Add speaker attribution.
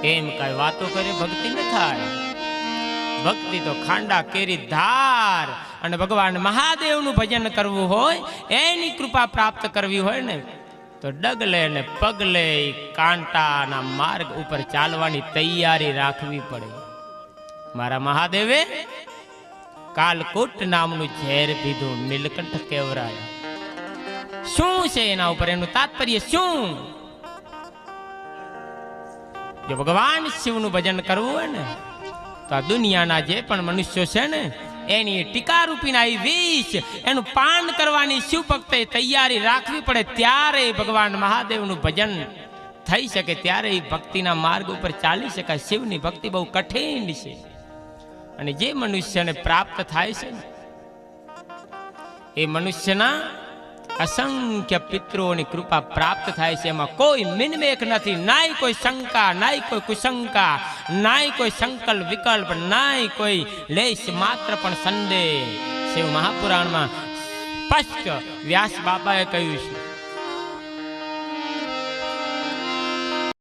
Speaker 1: એમ કઈ વાતો કરે ભક્તિ ન થાય. ભક્તિ તો ખાંડા કેરી ધાર. અને ભગવાન મહાદેવનું ભજન કરવું હોય, એની કૃપા પ્રાપ્ત કરવી હોય ને, તો ડગલે ને પગલે કાંટાના માર્ગ ઉપર ચાલવાની તૈયારી રાખવી પડે. મારા મહાદેવે કાલકૂટ નામનું ઝેર પીધું, નીલકંઠ કેવરાયા. શું છે એના ઉપર, એનું તાત્પર્ય શું? જો ભગવાન શિવનું ભજન કરવું હોય ને, તો આ દુનિયાના જે પણ મનુષ્યો છે ને, એની ટીકા રૂપીના એ વિષ એનું પાન કરવાની શિવ ભક્તે તૈયારી રાખવી પડે. ત્યારે ભગવાન મહાદેવનું ભજન થઈ શકે, ત્યારે એ ભક્તિના માર્ગ ઉપર ચાલી શકાય. શિવની ભક્તિ બહુ કઠિન છે. અને જે મનુષ્યને પ્રાપ્ત થાય છે ને, એ મનુષ્યના અસંખ્ય પિતૃઓની કૃપા પ્રાપ્ત થાય છે. એમાં કોઈ મિનમેક નથી, નાય કોઈ શંકા, નાય કોઈ કુશંકા, નાય કોઈ સંકલ્પ વિકલ્પ, નાય કોઈ લેશ માત્ર પણ સંદેહ. શિવ મહાપુરાણમાં સ્પષ્ટ વ્યાસ બાબાએ કહ્યું છે,